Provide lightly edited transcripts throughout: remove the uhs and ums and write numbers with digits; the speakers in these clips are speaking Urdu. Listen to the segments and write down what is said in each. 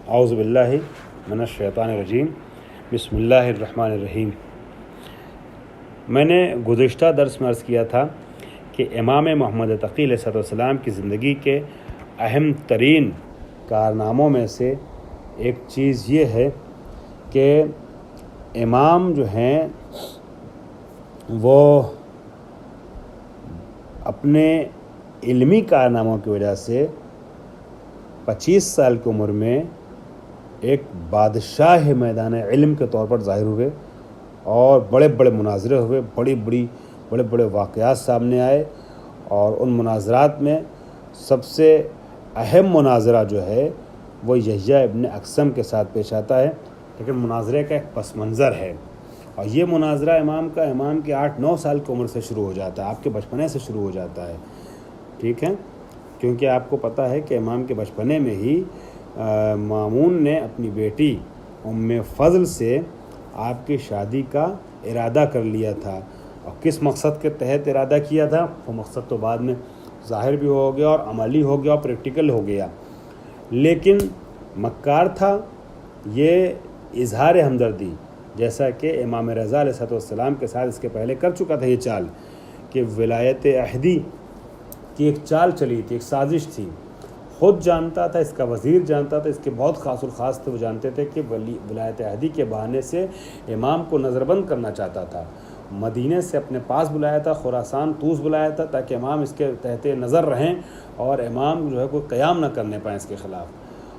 اعوذ باللہ من الشیطان الرجیم بسم اللہ الرحمن الرحیم۔ میں نے گزشتہ درس میں عرض کیا تھا کہ امام محمد تقی علیہ السلام کی زندگی کے اہم ترین کارناموں میں سے ایک چیز یہ ہے کہ امام جو ہیں وہ اپنے علمی کارناموں کی وجہ سے 25 سال کی عمر میں ایک بادشاہ میدان علم کے طور پر ظاہر ہوئے اور بڑے بڑے مناظرے ہوئے، بڑے بڑے واقعات سامنے آئے، اور ان مناظرات میں سب سے اہم مناظرہ جو ہے وہ یحییٰ ابن اقسم کے ساتھ پیش آتا ہے، لیکن مناظرے کا ایک پس منظر ہے، اور یہ مناظرہ امام کے 8-9 سال کی عمر سے شروع ہو جاتا ہے، آپ کے بچپنے سے شروع ہو جاتا ہے، ٹھیک ہے، کیونکہ آپ کو پتہ ہے کہ امام کے بچپنے میں ہی مامون نے اپنی بیٹی ام فضل سے آپ کی شادی کا ارادہ کر لیا تھا، اور کس مقصد کے تحت ارادہ کیا تھا وہ مقصد تو بعد میں ظاہر بھی ہو گیا اور عملی ہو گیا اور پریکٹیکل ہو گیا، لیکن مکار تھا یہ اظہار ہمدردی، جیسا کہ امام رضا علیہ السلام کے ساتھ اس کے پہلے کر چکا تھا یہ چال، کہ ولایت عہدی کی ایک چال چلی تھی، ایک سازش تھی، خود جانتا تھا، اس کا وزیر جانتا تھا، اس کے بہت خاص الخاص تھے، وہ جانتے تھے کہ ولایت عہدی کے بہانے سے امام کو نظر بند کرنا چاہتا تھا، مدینے سے اپنے پاس بلایا تھا، خراسان طوس بلایا تھا تاکہ امام اس کے تحت نظر رہیں اور امام جو ہے کوئی قیام نہ کرنے پائیں اس کے خلاف،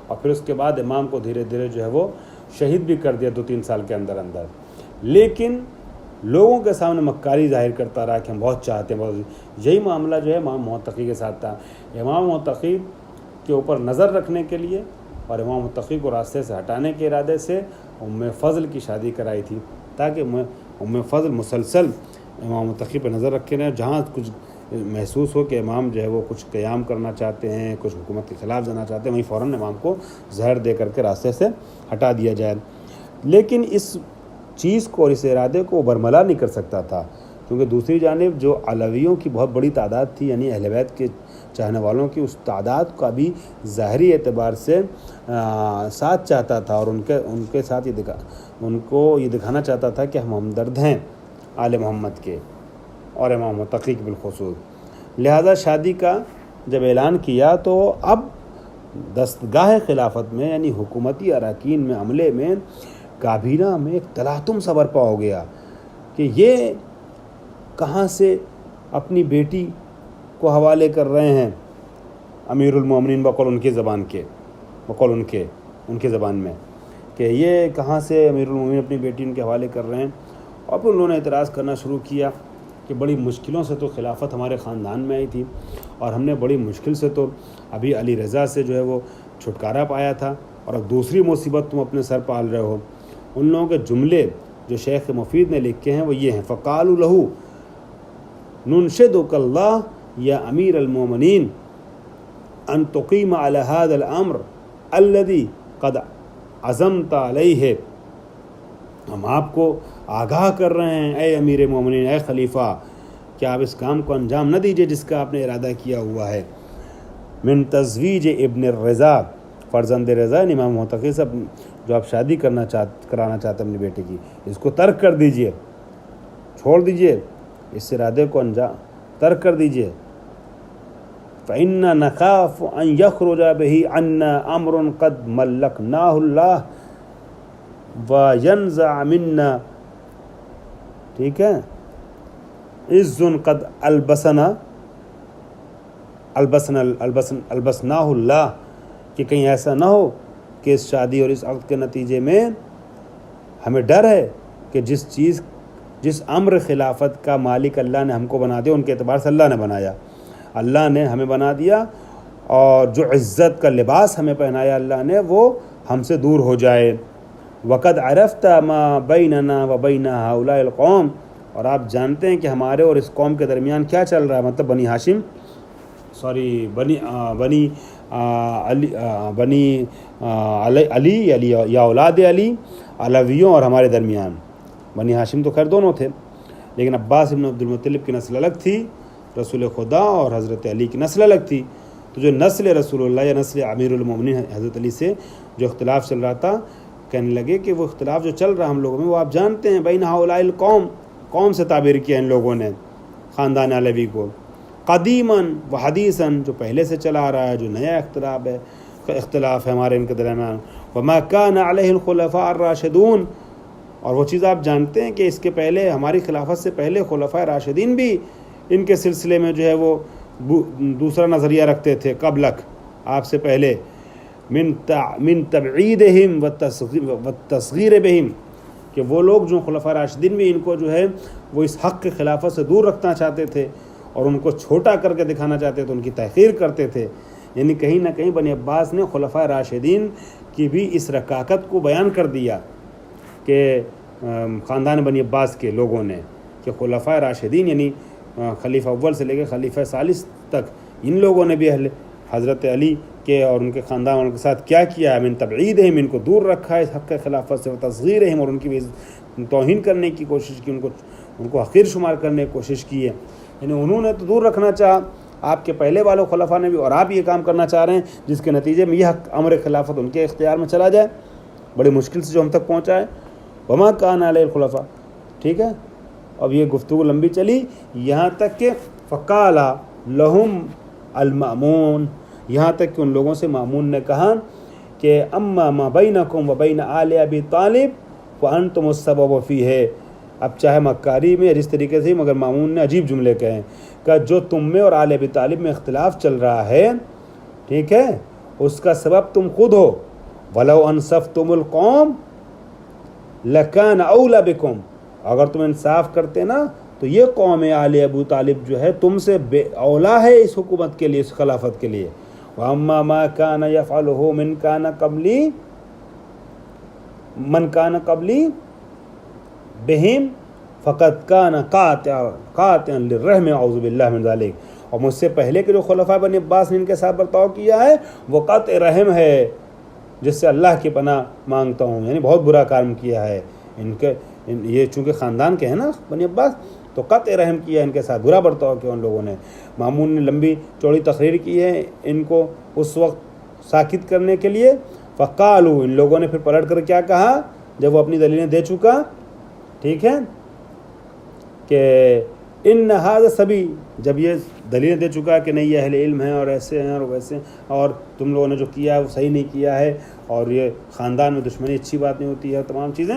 اور پھر اس کے بعد امام کو دھیرے دھیرے جو ہے وہ شہید بھی کر دیا 2-3 سال کے اندر، لیکن لوگوں کے سامنے مکاری ظاہر کرتا رہا کہ ہم بہت چاہتے ہیں، یہی معاملہ جو ہے امام محمد تقی کے ساتھ تھا۔ امام محمد تقی کے اوپر نظر رکھنے کے لیے اور امام محمد تقی کو راستے سے ہٹانے کے ارادے سے ام فضل کی شادی کرائی تھی، تاکہ ام فضل مسلسل امام محمد تقی پہ نظر رکھے رہیں، جہاں کچھ محسوس ہو کہ امام جو ہے وہ کچھ قیام کرنا چاہتے ہیں، کچھ حکومت کے خلاف جانا چاہتے ہیں، وہیں فوراً امام کو زہر دے کر کے راستے سے ہٹا دیا جائے، لیکن اس چیز کو اور اس ارادے کو برملا نہیں کر سکتا تھا، کیونکہ دوسری جانب جو علویوں کی بہت بڑی تعداد تھی، یعنی اہل بیت کے چاہنے والوں کی، اس تعداد کا بھی ظاہری اعتبار سے ساتھ چاہتا تھا، اور ان کے ساتھ ان کو یہ دکھانا چاہتا تھا کہ ہم ہمدرد ہیں آل محمد کے اور امام محمد تقی کے بالخصوص، لہذا شادی کا جب اعلان کیا تو اب دستگاہ خلافت میں یعنی حکومتی اراکین میں، عملے میں، کابینہ میں ایک تلاطم سا برپا ہو گیا کہ یہ کہاں سے اپنی بیٹی کو حوالے کر رہے ہیں امیر المومنین بقول ان کی زبان کے، بقول ان کے زبان میں، کہ یہ کہاں سے امیر المومنین اپنی بیٹی ان کے حوالے کر رہے ہیں، اور پھر انہوں نے اعتراض کرنا شروع کیا کہ بڑی مشکلوں سے تو خلافت ہمارے خاندان میں آئی تھی، اور ہم نے بڑی مشکل سے تو ابھی علی رضا سے جو ہے وہ چھٹکارا پایا تھا، اور اب دوسری مصیبت تم اپنے سر پال رہے ہو۔ ان لوگوں کے جملے جو شیخ مفید نے لکھے ہیں وہ یہ ہیں: فقالوا لہو ننشدک اللہ یا امیر المومنین ان تقیم علی هذا الامر الذي قد عزمت علیہ، ہم آپ کو آگاہ کر رہے ہیں اے امیر مومنین، اے خلیفہ، کہ آپ اس کام کو انجام نہ دیجیے جس کا آپ نے ارادہ کیا ہوا ہے، من تزویج ابن الرضا، فرزند رضا امام محمد تقی سے جو آپ شادی کرانا چاہتے ہیں اپنی بیٹے کی، اس کو ترک کر دیجیے، چھوڑ دیجیے، اس ارادے کو ترک کر دیجیے، فَإِنَّا نَخَافُ أَن يَخْرُجَ بِهِ عَنَّا أَمْرٌ قَدْ مَلَّكْنَاهُ اللَّهُ وَيَنْزَعَ مِنَّا، ٹھیک ہے، عِزٌ قَدْ البسناہ اللہ، کہ کہیں ایسا نہ ہو کہ اس شادی اور اس عقد کے نتیجے میں ہمیں ڈر ہے کہ جس امر خلافت کا مالک اللہ نے ہم کو بنا دیا، ان کے اعتبار سے اللہ نے بنایا، اللہ نے ہمیں بنا دیا، اور جو عزت کا لباس ہمیں پہنایا اللہ نے وہ ہم سے دور ہو جائے۔ وَقَدْ عَرَفْتَ مَا بَيْنَنَا وَبَيْنَ هَؤُلَاءِ الْقَوْمِ، اور آپ جانتے ہیں کہ ہمارے اور اس قوم کے درمیان کیا چل رہا ہے، مطلب بنی ہاشم، بنی علی یا اولاد علی، علویوں اور ہمارے درمیان، بنی ہاشم تو خیر دونوں تھے، لیکن عباس بن عبد المطلب کی نسل الگ تھی، رسول خدا اور حضرت علی کی نسل الگ تھی، تو جو نسل رسول اللہ یا نسل امیر المومنین حضرت علی سے جو اختلاف چل رہا تھا، کہنے لگے کہ وہ اختلاف جو چل رہا ہم لوگوں میں وہ آپ جانتے ہیں، بین ہؤلاء القوم، قوم سے تعبیر کیا ان لوگوں نے خاندان علوی کو، قدیماً و حدیثاً، جو پہلے سے چلا آ رہا ہے، جو نیا اختلاف ہے ہمارے ان کے درمیان، وما کان علیہ الخلفاء الراشدون، اور وہ چیز آپ جانتے ہیں کہ اس کے پہلے ہماری خلافت سے پہلے خلفاء راشدین بھی ان کے سلسلے میں جو ہے وہ دوسرا نظریہ رکھتے تھے قبلک، آپ سے پہلے، من تبعیدہم والتصغیر بہم، کہ وہ لوگ جو خلفاء راشدین بھی ان کو جو ہے وہ اس حق کے خلافت سے دور رکھنا چاہتے تھے اور ان کو چھوٹا کر کے دکھانا چاہتے تھے، ان کی تحقیر کرتے تھے. یعنی کہیں نہ کہیں بنی عباس نے خلفاء راشدین کی بھی اس رکاکت کو بیان کر دیا کہ خاندان بنی عباس کے لوگوں نے، کہ خلفاء راشدین یعنی خلیفہ اول سے لے کے خلیفہ ثالث تک ان لوگوں نے بھی حضرت علی کے اور ان کے خاندان والوں کے ساتھ کیا کیا ہے، من تبعیدہم، ان کو دور رکھا ہے اس حق خلافت سے، تصغیرہم، اور ان کی بھی توہین کرنے کی کوشش کی، ان کو حقیر شمار کرنے کی کوشش کی ہے. یعنی انہوں نے تو دور رکھنا چاہا، آپ کے پہلے والوں خلفاء نے بھی، اور آپ یہ کام کرنا چاہ رہے ہیں جس کے نتیجے میں یہ حق امر خلافت ان کے اختیار میں چلا جائے، بڑی مشکل سے جو ہم تک پہنچا ہے. وما کان علیہ الخلفاء، ٹھیک ہے. اب یہ گفتگو لمبی چلی یہاں تک کہ فقال لہم المأمون، یہاں تک کہ ان لوگوں سے مامون نے کہا کہ اما ما بینکم و بین آل ابی طالب وانتم السبب فیہ. اب چاہے مکاری میں جس طریقے سے، مگر مامون نے عجیب جملے کہے کہ جو تم میں اور آل ابی طالب میں اختلاف چل رہا ہے، ٹھیک ہے، اس کا سبب تم خود ہو. ولو انصفتم القوم لکان اولی بکم، اگر تم انصاف کرتے نا تو یہ قوم آل ابو طالب جو ہے تم سے اولا ہے اس حکومت کے لیے، اس خلافت کے لیے. وَأَمَّا مَا كَانَ يَفْعَلُهُ مَنْ كَانَ قَبْلِي بِهِمْ فَقَدْ كَانَ قَاطِعًا لِلرَّحْمِ اعوذ باللہ من ذلك. اور مجھ سے پہلے کے جو خلفاء بنی عباس نے ان کے ساتھ برتاؤ کیا ہے وہ قطع رحم ہے، جس سے اللہ کی پناہ مانگتا ہوں. یعنی بہت برا کام کیا ہے ان کے، یہ چونکہ خاندان کے ہیں نا بنی عباس، تو قطع رحم کیا ان کے ساتھ، برا برتاؤ کیا ان لوگوں نے. مامون نے لمبی چوڑی تقریر کی ہے ان کو اس وقت ساکت کرنے کے لیے. فقالو، ان لوگوں نے پھر پلٹ کر کیا کہا جب وہ اپنی دلیلیں دے چکا، ٹھیک ہے، کہ ان ھذا سبی، جب یہ دلیلیں دے چکا کہ نہیں یہ اہل علم ہیں اور ایسے ہیں اور ویسے ہیں اور تم لوگوں نے جو کیا ہے وہ صحیح نہیں کیا ہے اور یہ خاندان میں دشمنی اچھی بات نہیں ہوتی ہے، تمام چیزیں.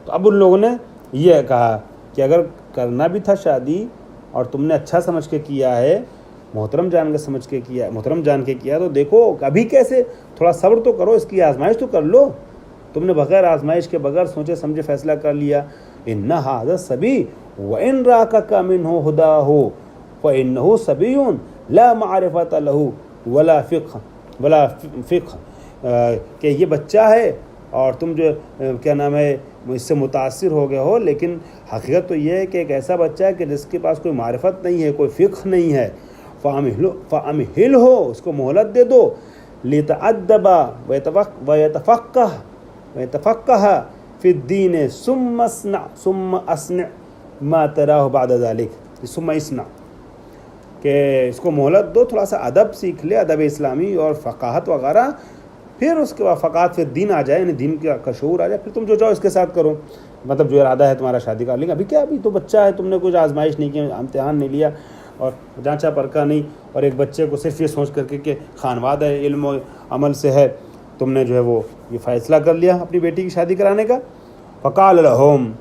تو اب ان لوگوں نے یہ کہا کہ اگر کرنا بھی تھا شادی اور تم نے اچھا سمجھ کے کیا ہے، محترم جان کے سمجھ کے کیا، محترم جان کے کیا، تو دیکھو ابھی کیسے، تھوڑا صبر تو کرو، اس کی آزمائش تو کر لو. تم نے بغیر آزمائش کے، بغیر سوچے سمجھے فیصلہ کر لیا. ان ھذا سبی وان راکک منہ ھداہ فانہ سبی لا معرفۃ لہ ولا فقہ، کہ یہ بچہ ہے اور تم جو کیا نام ہے اس سے متاثر ہو گئے ہو، لیکن حقیقت تو یہ ہے کہ ایک ایسا بچہ ہے کہ جس کے پاس کوئی معرفت نہیں ہے، کوئی فقہ نہیں ہے. فامہل ہو، اس کو مہلت دے دو، لتعدب ویتفقہ فی الدین ثم اصنع ما تراہ بعد ذلک، ثم اصنع، کہ اس کو مہلت دو، تھوڑا سا ادب سیکھ لے، ادب اسلامی اور فقاہت وغیرہ، پھر اس کے بعد فقاہت، پھر دین آ جائے، یعنی دین کا شعور آ جائے، پھر تم جو چاہو اس کے ساتھ کرو. مطلب جو ارادہ ہے تمہارا شادی کا، لیکن ابھی کیا، ابھی تو بچہ ہے، تم نے کچھ آزمائش نہیں کی، امتحان نہیں لیا اور جانچا پرکھا نہیں، اور ایک بچے کو صرف یہ سوچ کر کے کہ خانواد ہے، علم و عمل سے ہے، تم نے جو ہے وہ یہ فیصلہ کر لیا اپنی بیٹی کی شادی کرانے کا. فقال لہم،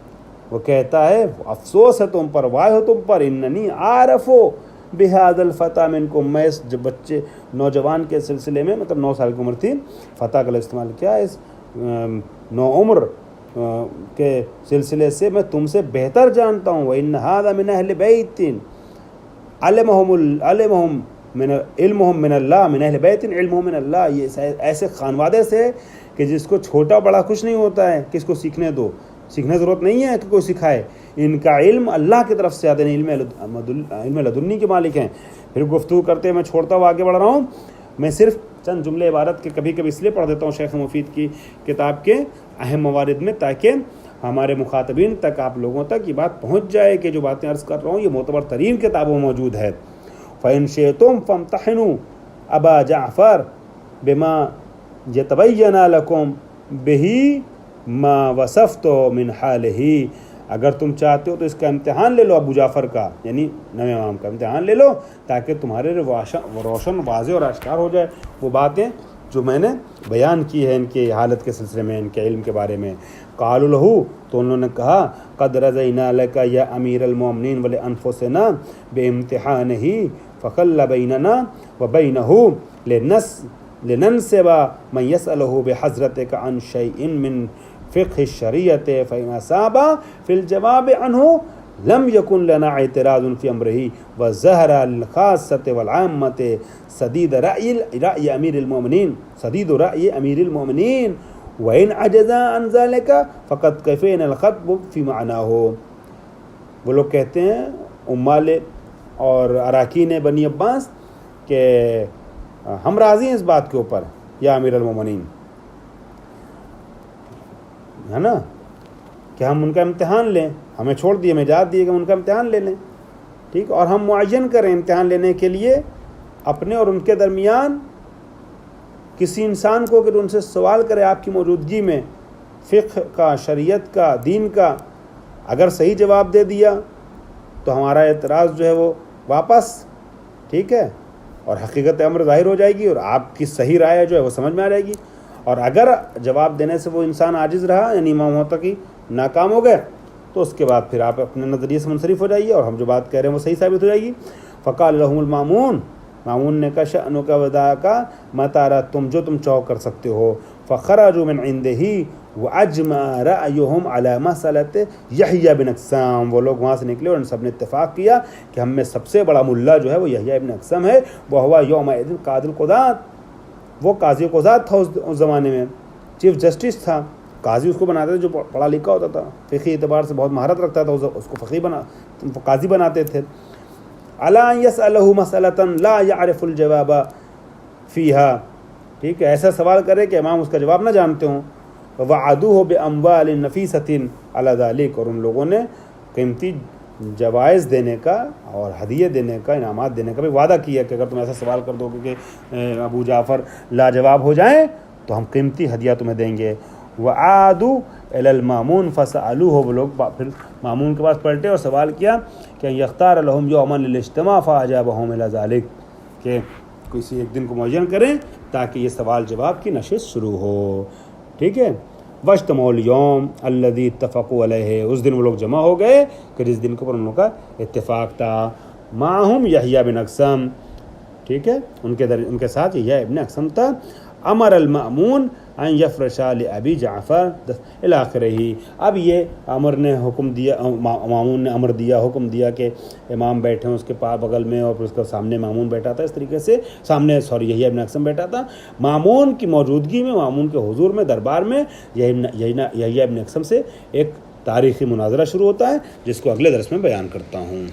وہ کہتا ہے افسوس ہے تم پر، وائے ہو تم پر، اننی عارف بہذا الفتى منکم، میں اس بچے نوجوان کے سلسلے میں، مطلب 9 سال کی عمر تھی، فتح کا استعمال کیا، اس نو عمر کے سلسلے سے میں تم سے بہتر جانتا ہوں. وَإِنَّ هَذَا مِنْ أَهْلِ بَيْتٍ علمهم من اللہ، من اہل بیت علمهم من اللہ، یہ ایسے خانوادے سے کہ جس کو چھوٹا بڑا کچھ نہیں ہوتا ہے، کس کو سیکھنے دو، سیکھنے ضرورت نہیں ہے کہ کوئی سکھائے، ان کا علم اللہ کی طرف سے آتے ہیں، علم لدنی کے مالک ہیں. پھر گفتگو کرتے میں چھوڑتا ہوں، آگے بڑھ رہا ہوں. میں صرف چند جملے عبارت کے کبھی کبھی اس لیے پڑھ دیتا ہوں شیخ مفید کی کتاب کے اہم موارد میں، تاکہ ہمارے مخاطبین تک، آپ لوگوں تک یہ بات پہنچ جائے کہ جو باتیں عرض کر رہا ہوں یہ معتبر ترین کتابوں میں موجود ہے. فَإِن شِئْتُمْ فَامْتَحِنُوا ابا جعفر بما یتبین لکم بہی ما وصفت من حالہ، اگر تم چاہتے ہو تو اس کا امتحان لے لو، ابو جعفر کا یعنی نویں امام کا امتحان لے لو، تاکہ تمہارے روشن واضح اور آشکار ہو جائے وہ باتیں جو میں نے بیان کی ہے ان کی حالت کے سلسلے میں، ان کے علم کے بارے میں۔ قالوا لہ، تو انہوں نے کہا قد رضینا لک یا امیر المؤمنین ولانفسنا بامتحانہ فخل بیننا وبینہ لننسب من یسألہ بحضرتک عن شیء من فقہ الشریعت فإن أصاب في الجواب عنه لم يكن لنا اعتراض في أمره وظهر للخاصة والعامة سديد رأي أمير المؤمنين وإن عجز عن ذلك فقد كفينا الخطب في معناه۔ وہ لوگ کہتے ہیں عمال اور اراکین بنی عباس کہ ہم راضی ہیں اس بات کے اوپر یا امیر المومنین، ہے نا، کہ ہم ان کا امتحان لیں، ہمیں چھوڑ دیے، ہمیں اجازت دیے کہ ہم ان کا امتحان لے لیں، ٹھیک، اور ہم معین کریں امتحان لینے کے لیے اپنے اور ان کے درمیان کسی انسان کو، کہ ان سے سوال کرے آپ کی موجودگی میں فقہ کا، شریعت کا، دین کا، اگر صحیح جواب دے دیا تو ہمارا اعتراض جو ہے وہ واپس، ٹھیک ہے، اور حقیقت امر ظاہر ہو جائے گی اور آپ کی صحیح رائے جو ہے وہ سمجھ میں آ جائے گی، اور اگر جواب دینے سے وہ انسان عاجز رہا یعنی امام تقی ناکام ہو گئے تو اس کے بعد پھر آپ اپنے نظریے سے منصرف ہو جائیے اور ہم جو بات کہہ رہے ہیں وہ صحیح ثابت ہو جائے گی۔ فقال لهم المامون، مامون نے کہا شأنو کا ودا کا متارا، تم جو تم چاہو کر سکتے ہو۔ فخرجوا من عنده واجمع رأيهم على مسألة یحییٰ بن اقسام، وہ لوگ وہاں سے نکلے اور ان سب نے اتفاق کیا کہ ہم میں سب سے بڑا ملا جو ہے وہ یحییٰ بن اقسم ہے، وہ ہوا یومئذ قاضی القضاة، وہ قاضی قضات تھا اس زمانے میں، چیف جسٹس تھا، قاضی اس کو بناتے تھے جو پڑھا لکھا ہوتا تھا، فقہی اعتبار سے بہت مہارت رکھتا تھا، اس کو قاضی بناتے تھے۔ الا یسألہ مسألۃ لا یعرف الجواب فیہا، ٹھیک ہے، ایسا سوال کرے کہ امام اس کا جواب نہ جانتے ہوں۔ وعدوہ باموال نفیسۃ علی ذلک، اور ان لوگوں نے قیمتی جوائز دینے کا اور ہدیے دینے کا، انعامات دینے کا بھی وعدہ کیا کہ اگر تم ایسا سوال کر دو کہ ابو جعفر لاجواب ہو جائیں تو ہم قیمتی ہدیہ تمہیں دیں گے۔ وعادوا الی المامون فسألوہ، وہ لوگ پھر مامون کے پاس پلٹے اور سوال کیا کہ یختار لہم یوما للاجتماع فاجابہم الی ذلک، کہ کسی ایک دن کو معین کریں تاکہ یہ سوال جواب کی نشست شروع ہو، ٹھیک ہے۔ واجتمعوا اليوم الذي اتفقوا علیہ، اس دن وہ لوگ جمع ہو گئے کہ جس دن کے اوپر ان لوگوں کا اتفاق تھا۔ معہم یحییٰ بن اقسم، ٹھیک ہے، ان کے ساتھ یحییٰ ابن اقسم تھا۔ امر المأمون ان یفرش لابی جعفر الی آخرہ، اب یہ امر نے حکم دیا، مامون نے امر دیا، حکم دیا کہ امام بیٹھے ہیں اس کے پاس بغل میں، اور پھر اس کے سامنے مامون بیٹھا تھا، اس طریقے سے سامنے یحییٰ ابن اقسم بیٹھا تھا، مامون کی موجودگی میں، مامون کے حضور میں، دربار میں یحییٰ ابن اقسم سے ایک تاریخی مناظرہ شروع ہوتا ہے جس کو اگلے درس میں بیان کرتا ہوں۔